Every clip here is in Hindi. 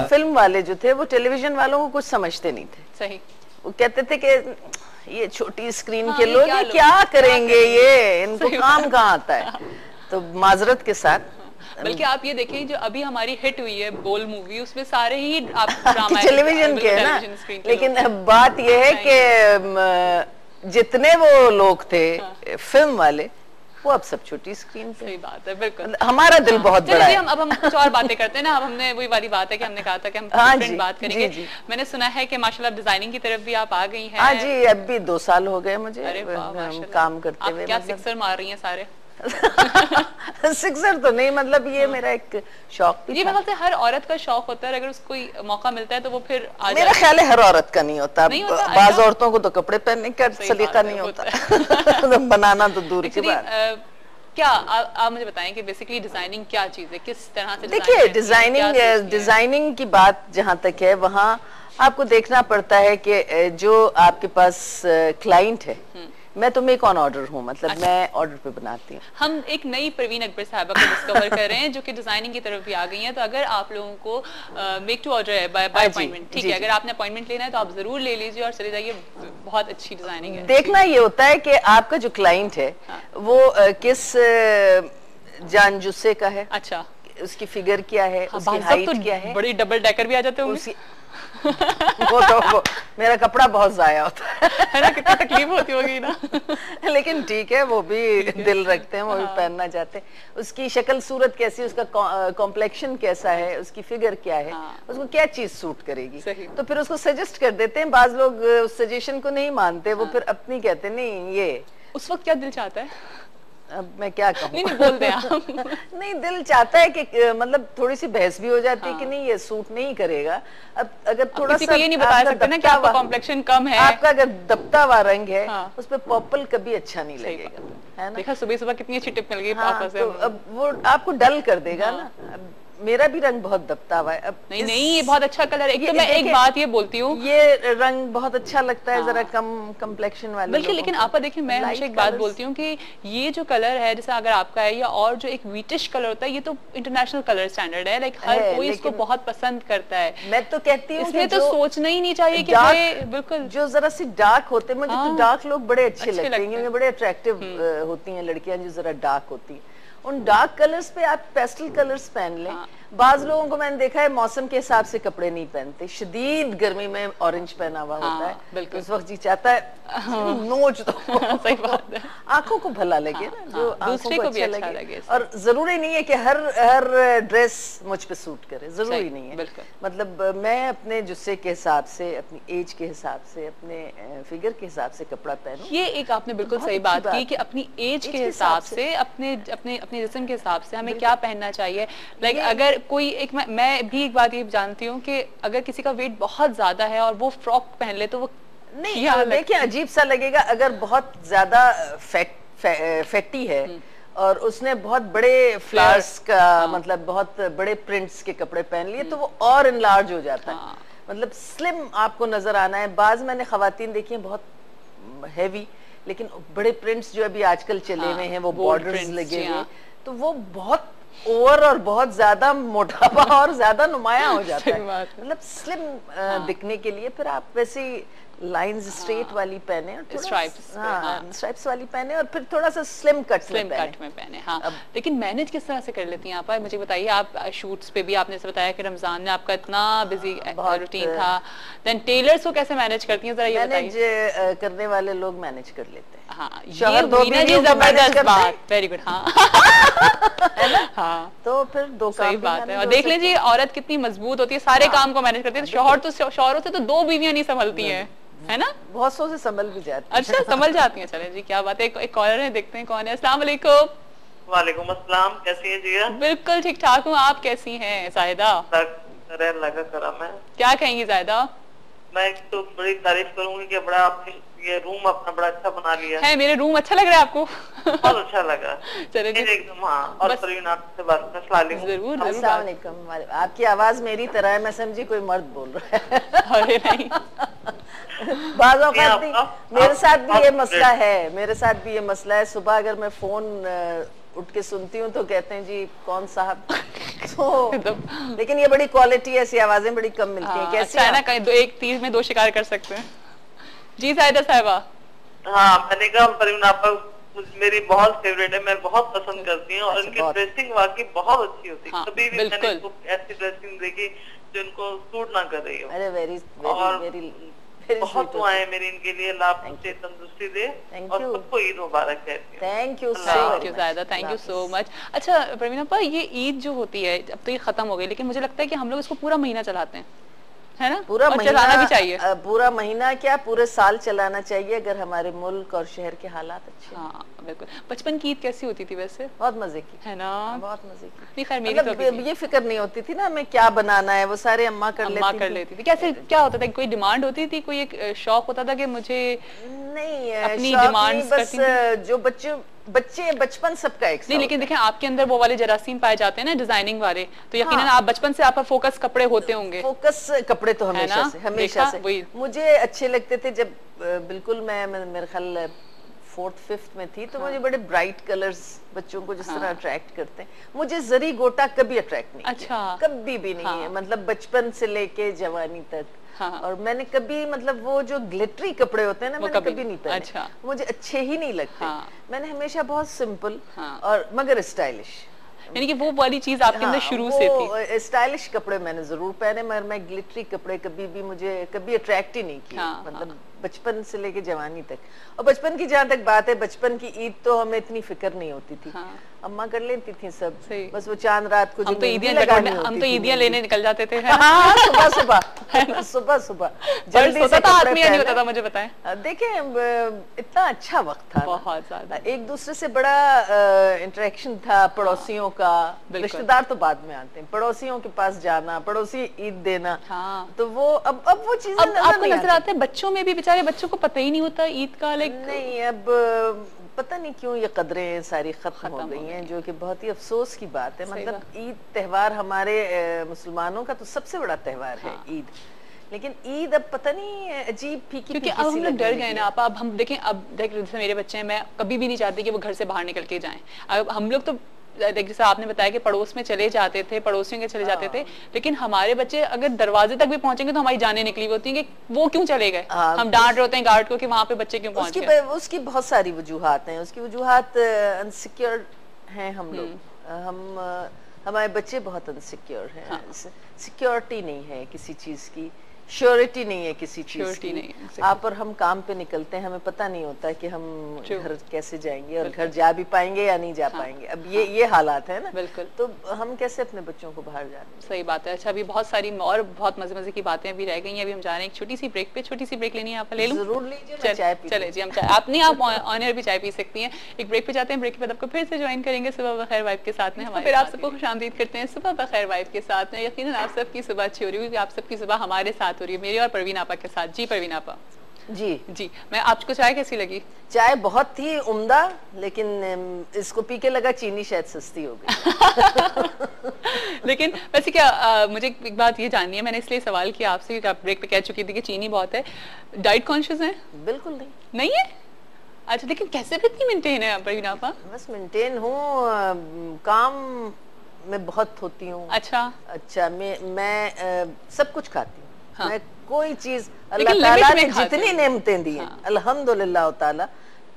फिल्म वाले जो थे वो टेलीविजन वालों को कुछ समझते नहीं थे। सही। वो कहते थे कि ये छोटी स्क्रीन के लोग ये क्या करेंगे, ये इनको काम कहाँ आता है। तो माजरत के साथ, बल्कि आप ये देखिए जो अभी हमारी हिट हुई है बोल मूवी, उसमें सारे ही आप ड्रामा टेलीविजन के है ना, लेकिन बात ये है कि जितने वो लोग थे फिल्म वाले वो अब सब छोटी स्क्रीन पे। सही बात है, बिल्कुल। हमारा दिल बहुत बड़ा है। अब हम कुछ और बातें करते हैं ना। अब हमने वही वाली बात है कि हमने कहा था कि हम डिफरेंट बात करेंगे। मैंने सुना है कि माशाल्लाह डिजाइनिंग की तरफ भी आप आ गई हैं। हाँ जी, अब भी 2 साल हो गए मुझे काम करते हुए। आप क्या सिक्सर मार रही हैं सारे? सिक्सर तो नहीं, मतलब ये मेरा एक शौक भी ये मतलब हर औरत का शौक होता है, अगर उसको मौका मिलता है तो वो फिर मेरा ख्याल है हर औरत का नहीं होता। बाज औरतों को तो कपड़े पहनने का सलीका नहीं होता। बनाना तो दूर की बात। क्या आप मुझे बताएं कि बेसिकली डिजाइनिंग क्या चीज है, किस तरह से? देखिए डिजाइनिंग की बात जहाँ तक है, वहाँ आपको देखना पड़ता है कि जो आपके पास क्लाइंट है, मैं तो मेक ऑन ऑर्डर हूँ, मतलब मैं ऑर्डर पे बनाती हूँ। हम एक नई परवीन अकबर साहबा को डिस्कवर कर रहे हैं जो कि डिजाइनिंग की तरफ भी आ गई हैं। तो अगर आप लोगों को मेक टू ऑर्डर है बाय अपॉइंटमेंट, ठीक है, अगर आपने अपॉइंटमेंट लेना है तो आप जरूर ले लीजिए और चले जाइए। बहुत अच्छी डिजाइनिंग है। देखना ये होता है कि आपका जो क्लाइंट है वो किस जान जुस्से का है, अच्छा, उसकी फिगर क्या है, उसकी हाइट क्या है। बड़ी डबल डेकर भी आ जाते होंगे। वो मेरा कपड़ा बहुत जाया होता है ना, कितनी तकलीफ होती होगी ना। लेकिन ठीक है, वो भी दिल रखते हैं, वो भी पहनना चाहते हैं। उसकी शक्ल सूरत कैसी, उसका कॉम्प्लेक्शन कैसा है, उसकी फिगर क्या है, उसको क्या चीज सूट करेगी, तो फिर उसको सजेस्ट कर देते हैं। बाज लोग उस सजेशन को नहीं मानते, वो फिर अपनी कहते हैं नहीं ये। उस वक्त क्या दिल चाहता है? अब मैं क्या कहूँ, नहीं बोल दे आप। नहीं, दिल चाहता है कि मतलब थोड़ी सी बहस भी हो जाती है कि नहीं ये सूट नहीं करेगा। अब अगर थोड़ा सा ये नहीं बता सकते ना कि आपका कॉम्प्लेक्शन कम है, आपका अगर दबता हुआ रंग है, उस पे पर्पल कभी अच्छा नहीं लगेगा, है ना। देखा सुबह सुबह कितनी अच्छी टिप मिल गई पापा से। तो अब वो आपको डल कर देगा ना। मेरा भी रंग बहुत दबता हुआ है। अब नहीं ये बहुत अच्छा कलर है। तो मैं एक बात ये बोलती हूँ, ये रंग बहुत अच्छा लगता है जरा कम कम्प्लेक्शन वाले। बल्कि लेकिन आपा देखिए, मैं हमेशा एक बात बोलती हूँ कि ये जो कलर है, जैसे अगर आपका है या और जो एक वीटिश कलर होता है, ये तो इंटरनेशनल कलर स्टैंडर्ड है, लाइक हर कोई इसको बहुत पसंद करता है। मैं तो कहती हूँ इसमें तो सोचना ही नहीं चाहिए कि बिल्कुल जो जरा सी डार्क होते, मुझे तो डार्क लोग बड़े अच्छे लगते हैं, क्योंकि बड़े अट्रैक्टिव होती हैं लड़कियां जो जरा डार्क होती है। उन डार्क कलर्स पे आप पेस्टल कलर्स पहन लें। बाज लोगों को मैंने देखा है मौसम के हिसाब से कपड़े नहीं पहनते, शदीद गर्मी में ऑरेंज पहना हुआ होता है, बिल्कुल उस वक्त जी चाहता है नोच दो। सही बात है, आंखों को भला लगे ना, जो दूसरे को भी अच्छा लगे। और जरूरी नहीं है कि हर ड्रेस मुझ पे सूट करे, जरूरी नहीं है। मतलब मैं अपने जुस्से के हिसाब से, अपनी एज के हिसाब से, अपने फिगर के हिसाब से कपड़ा पहनूं। ये एक आपने बिल्कुल सही बात की कि अपनी एज के हिसाब से, अपने जिस्म के हिसाब से हमें क्या पहनना चाहिए। लाइक अगर कोई एक मैं भी एक बात ये जानती हूँ कि अगर किसी का वेट बहुत ज्यादा है और वो फ्रॉक पहन ले तो वो नहीं, देखिए अजीब सा लगेगा। अगर बहुत ज्यादा फैटी है और उसने बहुत बड़े फ्लावर्स का मतलब बहुत बड़े प्रिंट्स के कपड़े पहन लिए तो वो और इनलार्ज हो जाता है। मतलब स्लिम आपको नजर आना है। बाज मैंने खवातीन देखी है बहुत हैवी, लेकिन बड़े प्रिंट्स जो अभी आजकल चले हुए हैं, वो बॉर्डर्स लगे हुए, तो वो बहुत ओवर और बहुत ज्यादा मोटापा और ज्यादा नुमाया हो जाता है। मतलब स्लिम दिखने के लिए फिर आप वैसे लाइंस स्ट्रेट वाली पहने और स्ट्राइप्स वाली पहने और फिर थोड़ा सा स्लिम कट में पहने। हाँ, लेकिन मैनेज किस तरह से कर लेती हैं आप? मुझे बताइए, आप शूट्स पे भी आपने बताया कि रमजान में आपका इतना बिजी रूटीन था, देन टेलर्स को कैसे मैनेज करती हैं, जरा ये बताइए। मैनेज करने वाले लोग मैनेज कर लेते हैं। हाँ, ये जबरदस्त बात, वेरी गुड। हाँ, तो फिर दो सही बात है। और देख लीजिए औरत कितनी मजबूत होती है, सारे काम को मैनेज करती है। शौहरों से तो 2 बीवियां नहीं संभलती हैं, है ना? बहुत सौ से संभल भी जाती है। अच्छा, संभल जाती हैं। चले जी, क्या बात है। एक कॉलर है, देखते हैं कौन है। अस्सलाम वालेकुम। वालेकुम अस्सलाम, कैसी हैं जी? बिल्कुल ठीक ठाक हूँ, आप कैसी हैं जाहिदा? लगा करम है। क्या कहेंगी जाहिदा? मैं तो बड़ी तारीफ करूंगी कि बड़ा आपने ये रूम अपना बड़ा अच्छा बना लिया है। मेरे रूम अच्छा लग रहा है आपको? बहुत अच्छा लगा। चलिए एकदम। हाँ, और परवीन आपसे बात करना सलाम। जरूर। अस्सलाम वालेकुम। आपकी आवाज मेरी तरह है, मैं समझी कोई मर्द बोल रहा है। अरे नहीं, बाज़ औक़ात नहीं, मेरे साथ भी ये मसला आप- है, मेरे साथ भी ये मसला है। सुबह अगर मैं फोन उठ के सुनती हूँ तो कहते हैं जी कौन साहब। तो लेकिन ये बड़ी क्वालिटी है, ऐसी आवाजें बड़ी कम मिलती हैं। कैसी अच्छा है ना, कहीं एक तीर में 2 शिकार कर सकते हैं। जी साहिदा साहिबा। हाँ, मैंने कहा परवीन आपा मेरी बहुत फेवरेट है, मैं बहुत पसंद करती हूँ और अच्छा, इनकी बहुत। ड्रेसिंग वाकई बहुत अच्छी होती है। हाँ, कभी भी मैंने बिल्कुल। इनको ऐसी ड्रेसिंग देखी जो इनको सूट ना कर रही हो। अरे वेरी और वेरी वेरी बहुत दुआएं मेरी इनके लिए, अल्लाह आपसे तंदुरुस्ती दे Thank और you. सबको ईद मुबारक कहती हूँ। Thank you so thank you Zaida, thank you so much. अच्छा प्रवीण अपा, ये ईद जो होती है अब तो ये खत्म हो गई, लेकिन मुझे लगता है कि हम लोग इसको पूरा महीना चलाते हैं, है ना? पूरा और महीना चलाना भी चाहिए। पूरा महीना क्या पूरे साल चलाना चाहिए अगर हमारे मुल्क और शहर के हालात अच्छे हैं। हाँ बिल्कुल। बचपन की ईद कैसी होती थी वैसे, बहुत मजे की, है ना? बहुत मजे की। नहीं खैर मेरी तो मतलब अभी ये फिक्र नहीं होती थी ना हमें क्या बनाना है, वो सारे अम्मा कर अम्मा लेती कर थी। लेती थी। कैसे क्या होता था, कोई डिमांड होती थी, कोई एक शौक होता था कि मुझे नहीं अपनी शौक demands नहीं, बस करती जो बच्चे बचपन सबका एक सा नहीं, लेकिन होता देखें आपके अंदर वो वाले जरासीम पाए जाते हैं ना डिजाइनिंग वाले, तो यकीनन हाँ। आप बचपन से आपका फोकस कपड़े होते होंगे। है। फोकस कपड़े तो हमेशा ना? से, हमेशा देखा? से वही। मुझे अच्छे लगते थे जब बिल्कुल मैं मेरे ख्याल 4th 5th में थी तो मुझे बड़े ब्राइट कलर्स बच्चों को जिस तरह अट्रैक्ट करते हैं, मुझे जरी गोटा कभी अट्रैक्ट नहीं अच्छा। किया, कभी भी नहीं है। मतलब बचपन से लेके जवानी तक। हाँ। और मैंने कभी मतलब वो जो ग्लिटरी कपड़े होते हैं ना, वो मैंने कभी कभी नहीं पहने। अच्छा। मुझे अच्छे ही नहीं लगते। हाँ। मैंने हमेशा बहुत सिंपल हाँ। और मगर स्टाइलिश, यानी कि वो वाली चीज आपके अंदर शुरू से थी। स्टाइलिश कपड़े मैंने जरूर पहने, मगर मैं ग्लिटरी कपड़े कभी भी मुझे कभी अट्रैक्ट ही नहीं किए। हाँ, मतलब बचपन से लेके जवानी तक। और बचपन की जहाँ तक बात है, बचपन की ईद तो हमें इतनी फिक्र नहीं होती थी। हाँ। अम्मा कर लेती थी सब, सही। बस वो चांद रात को हम जो तो मेहंदी ईदियां लगानी हम होती तो थी, ईदियां मेहंदी। लेने निकल जाते थे, है ना? हाँ, सुबह सुबह सुबह सुबह जल्दी होता से था कपड़े आदमी या नहीं होता पहने। था, मुझे बताएं। देखें इतना अच्छा वक्त था ना। बहुत ज्यादा। एक दूसरे से बड़ा इंटरेक्शन था, पड़ोसियों का। बिल्कुल। रिश्तेदार तो बाद में आते हैं, पड़ोसियों के पास जाना, पड़ोसी ईद देना। हाँ। तो वो अब वो चीजें अब आपको नजर आती। आता है बच्चों में भी, बेचारे बच्चों को पता ही नहीं होता ईद का, लाइक नहीं, अब पता नहीं क्यों ये कदरें सारी खत्म हो गई हैं, जो कि बहुत ही अफसोस की बात है। सही मतलब ईद त्योहार हमारे मुसलमानों का तो सबसे बड़ा त्योहार है ईद, लेकिन ईद अब पता नहीं अजीब फीकी क्योंकि फीकी अब हम सी लोग लगने डर लगी गए है। ना आप। अब हम देखें, अब देख जैसे मेरे बच्चे हैं, मैं कभी भी नहीं चाहती कि वो घर से बाहर निकल के जाएं। अब हम लोग तो देख जैसे आपने बताया कि पड़ोस में चले जाते थे, पड़ोसियों के चले जाते थे, लेकिन हमारे बच्चे अगर दरवाजे तक भी पहुंचेंगे तो हमारी जाने निकली हुई होती है कि वो क्यों चले गए। हाँ, हम डांट रहे होते हैं गार्ड को कि वहां पे बच्चे क्यों पहुंच गए। उसकी बहुत सारी वजूहात हैं। उसकी वजूहात अनसिक्योर हैं हम लोग। हमारे बच्चे बहुत अनसिक्योर हैं। हाँ। सिक्योरिटी नहीं है किसी चीज की, श्योरिटी नहीं है किसी चीज Surety की। नहीं है, exactly। आप और हम काम पे निकलते हैं, हमें पता नहीं होता कि हम True। घर कैसे जाएंगे और घर जा भी पाएंगे या नहीं जा पाएंगे। अब ये हालात है ना। बिल्कुल। तो हम कैसे अपने बच्चों को बाहर जाने। सही बात है। अच्छा, अभी बहुत सारी और बहुत मजे मजे की बातें अभी रह गई हैं। अभी हम जा रहे हैं एक छोटी सी ब्रेक पे। छोटी सी ब्रेक लेनी है, आप ले लूं? जरूर लीजिए, मैं चाय पी चले जी, हम चाय आप नहीं, आप ऑन एयर भी चाय पी सकती हैं। एक ब्रेक पे जाते हैं, ब्रेक के बाद आपको फिर से ज्वाइन करेंगे सुबह बखैर वाइब के साथ में। हमारे फिर आप सबको खुशामदीद करते हैं सुबह बखैर वाइब के साथ में। यकीनन आप सबकी सुबह अच्छी हो रही है, आप सबकी सुबह हमारे साथ हो रही है, मेरी और परवीन आपा के साथ। जी परवीन आपा। जी जी, मैं आपको चाय कैसी लगी? चाय बहुत ही उम्दा, लेकिन इसको पी के लगा चीनी शायद सस्ती हो गई। लेकिन वैसे क्या मुझे एक बात ये जाननी है, मैंने इसलिए सवाल किया आपसे क्योंकि आप ब्रेक पे कह चुकी थी कि चीनी बहुत है। डाइट कॉन्शियस है? बिल्कुल नहीं। नहीं है? अच्छा, लेकिन कैसे भी इतनी मेंटेन है परवीन आपा? बस मेंटेन हूँ, काम में बहुत होती हूँ। अच्छा मैं सब कुछ खाती हूँ। हाँ। मैं कोई चीज लेकिन अल्लाह ताला limit ने में खाते जितनी हैं। नेमतें दी हैं, हाँ। अल्हम्दुलिल्लाह ताला,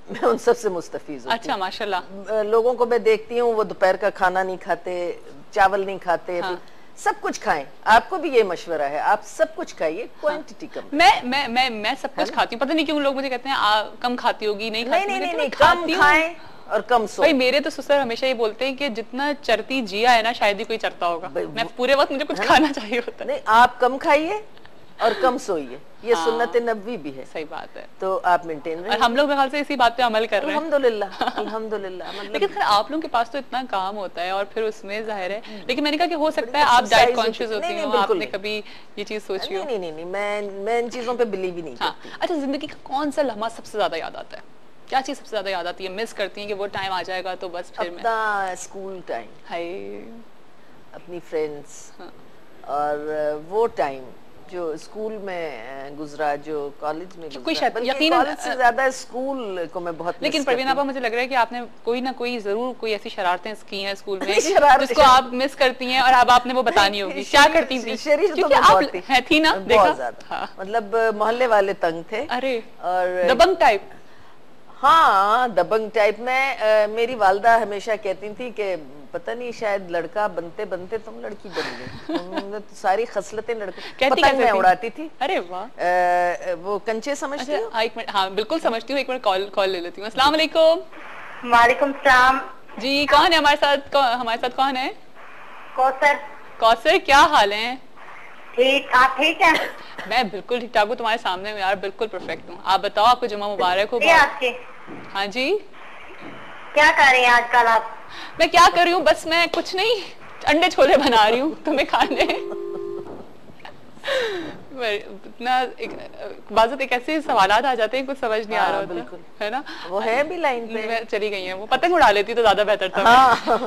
मैं उन सब से मुस्तफीज होती अच्छा, माशाल्लाह। लोगों को मैं देखती हूँ वो दोपहर का खाना नहीं खाते, चावल नहीं खाते। हाँ। सब कुछ खाएं। आपको भी ये मशवरा है, आप सब कुछ खाइए, क्वांटिटी कम। मैं सब कुछ खाती हूँ। पता नहीं क्यों लोग मुझे कहते हैं कम खाती होगी, नहीं खाती। नहीं, मैं कम खाती हूँ। खाएं और कम सो। भाई मेरे तो ससुर हमेशा ये बोलते हैं कि जितना चरती जिया है ना, शायद ही कोई चरता होगा। मैं पूरे वक्त मुझे कुछ खाना चाहिए होता है। नहीं, आप कम खाइए और कम सोइए, ये हाँ। सुन्नत नबवी भी है। सही बात है। तो आप मेंटेन रहिए। और हम लोग मेरे ख्याल से इसी बात पे अमल कर रहे हैं। अल्हम्दुलिल्लाह, अल्हम्दुलिल्लाह। लेकिन मतलब फिर आप लोगों के पास तो इतना काम होता है और फिर उसमें जाहिर है, लेकिन मैंने कहा कि हो सकता है आप exercise डाइट होती- कॉन्शियस होती नहीं, हो, बिल्कुल आपने नहीं। कभी ये चीज सोची हो? नहीं, मैं इन चीजों पे बिलीव ही नहीं हाँ। करती। अच्छा, जिंदगी का कौन सा लम्हा सबसे ज्यादा याद आता है? क्या चीज सबसे ज्यादा याद आती है, मिस करती है कि वो टाइम आ जाएगा तो बस फिर मैं अपना स्कूल टाइम, हाय। अपनी फ्रेंड्स, हाँ। और वो टाइम जो स्कूल में गुजरा, जो कॉलेज में कोई गुजरा, शायद बल्कि यकीनन कॉलेज से ज्यादा स्कूल को मैं बहुत लेकिन मिस परवीन करती आपा, मुझे लग रहा है कि आपने कोई ना कोई जरूर कोई ऐसी शरारतें की हैं स्कूल में शरारत- जिसको आप मिस करती हैं और अब आपने वो बतानी होगी। क्या करती थी? शरीर तो क्योंकि मैं आप बहुत थी। है थी ना, बहुत देखा? ज्यादा। हाँ। मतलब मोहल्ले वाले तंग थे। अरे और दबंग टाइप। हाँ, दबंग टाइप में। मेरी वालदा हमेशा कहती थी कि पता नहीं शायद लड़का बनते बनते तुम लड़की बन गई, तुमने तो सारी खसलतें लड़कों। कहती पतंग मैं थी? उड़ाती थी। अरे वाह। वो कंचे समझती अच्छा हो? हाँ, एक मिनट, हाँ बिल्कुल समझती हूँ। एक मिनट कॉल ले लेती हूँ। अस्सलाम वालेकुम। वालेकुम सलाम। जी कौन है हमारे साथ? हमारे साथ कौन है? कौसर। कौसर, क्या हाल है? ठीक, आप ठीक हैं? मैं बिल्कुल ठीक ठाक हूँ, तुम्हारे सामने में यार बिल्कुल परफेक्ट हूँ। आप बताओ, आपको जुम्मा मुबारक हो। आपके हाँ जी, क्या कर रही हैं आजकल आप? मैं क्या कर रही हूँ, बस मैं कुछ नहीं, अंडे छोले बना रही हूँ तुम्हें खाने। इतना बाज़त एक ऐसे सवालात आ जाते हैं, कुछ समझ नहीं आ रहा होता, बिल्कुल है ना? वो है भी लाइन पे। चली गई है वो। पतंग उड़ा लेती तो ज्यादा बेहतर था। हाँ।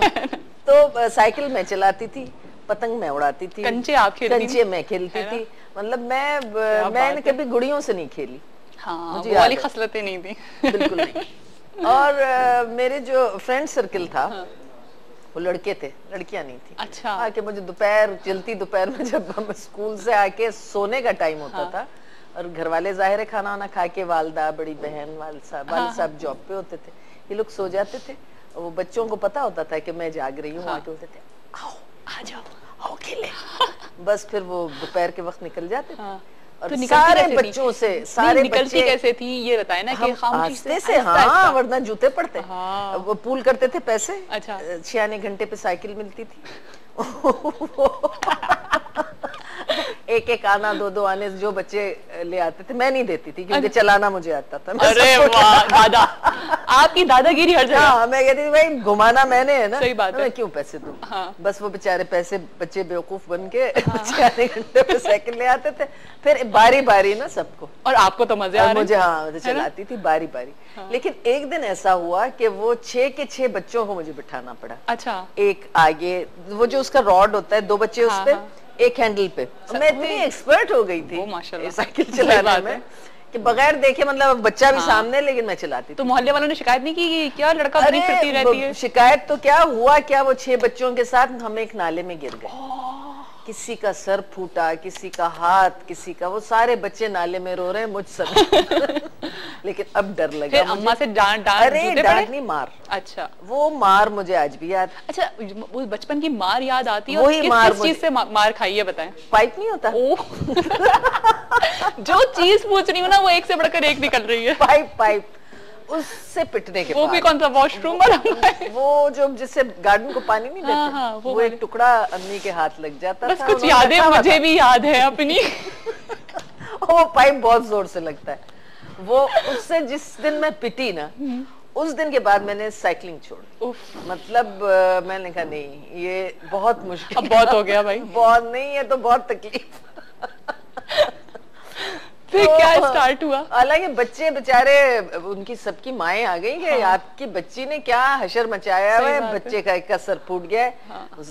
तो साइकिल में चलाती थी, पतंग में उड़ाती थी, कंचे आप खेलती थी? कंचे में खेलती थी। मतलब मैंने कभी गुड़ियों से नहीं खेली। हाँ, मुझे वो याद वाली है। खसलतें नहीं थी। बिल्कुल नहीं। और मेरे जो फ्रेंड सर्कल था, हाँ। वो लड़के थे, लड़कियां नहीं थी। अच्छा। आके मुझे चलती दोपहर में जब हम स्कूल से आके सोने का टाइम होता हाँ। था, और घर वाले जाहिर है खाना वाना खा के, वालदा, बड़ी बहन, वाल साहब जॉब पे होते थे, ये लोग सो जाते थे। और वो बच्चों को पता होता था कि मैं जाग रही हूँ। हाँ। आके बोलते थे आओ आ जाओ। आओ खेले। बस फिर वो दोपहर के वक्त निकल जाते थे। हाँ। और तो निकलती सारे कैसे थी? बच्चों से सारे निकलती बच्चे कैसे थी ये बताए ना, कि हम खामोशी आस्ते से, आहिस्ता हाँ, आहिस्ता। वरना जूते पड़ते। हाँ। वो पूल करते थे पैसे। अच्छा। 6 घंटे पे साइकिल मिलती थी। एक एक आना, दो आने, जो बच्चे ले आते थे, मैं नहीं देती थी क्योंकि चलाना मुझे आता था। अरे वाह दादा, आपकी दादागिरी हर जगह। हाँ, मैं कहती थी भाई घुमाना मैंने है ना, सही बात है। मैं क्यों पैसे दूं। हाँ। बस वो बेचारे पैसे बच्चे बेवकूफ बन के 6 घंटे पे साइकिल ले आते थे, फिर बारी बारी ना सबको। और आपको तो मजे आ और रहे मुझे, हैं। हाँ, मुझे चलाती थी बारी बारी। लेकिन एक दिन ऐसा हुआ कि वो 6 के 6 बच्चों को मुझे बिठाना पड़ा। अच्छा। एक आगे, वो जो उसका रॉड होता है, 2 बच्चे उस पे, एक हैंडल पे। मैं इतनी एक्सपर्ट हो गई थी माशाल्लाह साइकिल चलाने में कि बगैर देखे, मतलब बच्चा भी सामने, लेकिन मैं चलाती थी। तो मोहल्ले वालों ने शिकायत नहीं की कि क्या लड़का बनी फिरती रहती है? शिकायत तो क्या हुआ, क्या वो 6 बच्चों के साथ हम एक नाले में गिर गए। किसी का सर फूटा, किसी का हाथ, किसी का, वो सारे बच्चे नाले में रो रहे हैं मुझ सब। लेकिन अब डर लगा फिर अम्मा से डांट अरे जूते डांट पड़े? नहीं, मार। अच्छा। वो मार मुझे आज भी याद। अच्छा, वो बचपन की मार याद आती है? वही मार किस चीज से मार खाई है बताएं? पाइप नहीं होता? जो चीज पूछ रही हूँ ना, वो एक से बढ़कर एक निकल रही है। पाइप उससे पिटने के वो बाद। भी कौन सा, वॉशरूम वाला? वो जो जिससे गार्डन को पानी नहीं देते, हाँ, वो एक टुकड़ा अम्मी के हाथ लग जाता बस था। कुछ यादें मुझे भी याद है अपनी। वो पाइप बहुत जोर से लगता है। वो उससे जिस दिन मैं पिटी ना, उस दिन के बाद मैंने साइकिलिंग छोड़ी। मतलब मैंने कहा नहीं, ये बहुत मुश्किल, अब बहुत हो गया भाई। बहुत नहीं, ये तो बहुत तकलीफ। फिर क्या स्टार्ट हुआ? हालांकि बच्चे बेचारे, उनकी सबकी माएँ आ गई कि आपकी बच्ची ने क्या हशर मचाया है, बच्चे का एक का सर फूट गया है,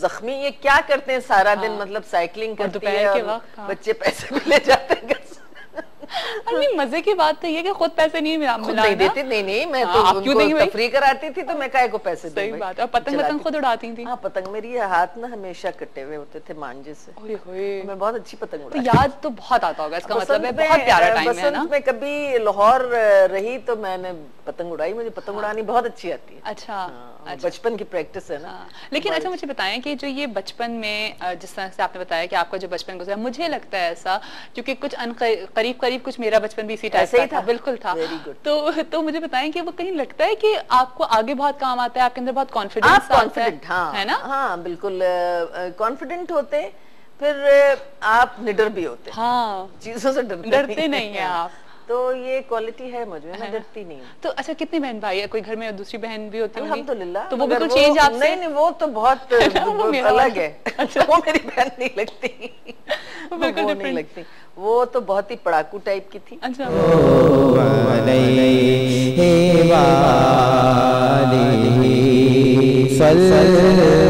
जख्मी, ये क्या करते हैं सारा दिन, मतलब साइकिलिंग करती है और बच्चे पैसे भी ले जाते हैं घर से। नहीं, मजे की बात तो ये कि खुद पैसे नहीं मिला नहीं देती, नहीं, मैं तो उनको तफरी कराती थी, तो मैं काहे को पैसे दूं। सही बात है। पतंग खुद उड़ाती थी? हाँ, पतंग मेरी हाथ ना हमेशा कटे हुए होते थे मांझे से। मैं बहुत अच्छी पतंग उड़ाती। तो याद तो बहुत आता होगा, इसका मतलब है बहुत प्यारा टाइम है ना? बसंत में कभी लाहौर रही तो मैंने पतंग उड़ाई, मुझे पतंग उड़ानी बहुत अच्छी आती है। अच्छा, बचपन की प्रैक्टिस है ना। लेकिन अच्छा मुझे बताएं कि जो ये बचपन में, जिस तरह से आपने बताया कि आपका जो बचपन गुजरा, मुझे लगता है ऐसा, क्योंकि कुछ करीब कुछ मेरा बचपन भी इसी टाइप का था। बिल्कुल था। तो मुझे बताएं कि वो कहीं लगता है कि आपको आगे बहुत काम आता है, आपके अंदर बहुत कॉन्फिडेंस आता है ना? हाँ बिल्कुल, कॉन्फिडेंट होते, फिर आप निडर भी होते। हाँ, चीजों से डरते नहीं है आप। तो ये क्वालिटी है मुझे, मैं डरती नहीं हूँ। तो अच्छा, कितनी बहन भाई है? कोई घर में दूसरी बहन भी होती होगी? अल्हम्दुलिल्लाह। तो वो बिल्कुल चेंज आपसे? नहीं, वो तो बहुत अलग है। अच्छा, वो मेरी बहन नहीं लगती, वो नहीं लगती, वो तो बहुत ही पढ़ाकू टाइप की थी। अच्छा। सल्लल्लाहु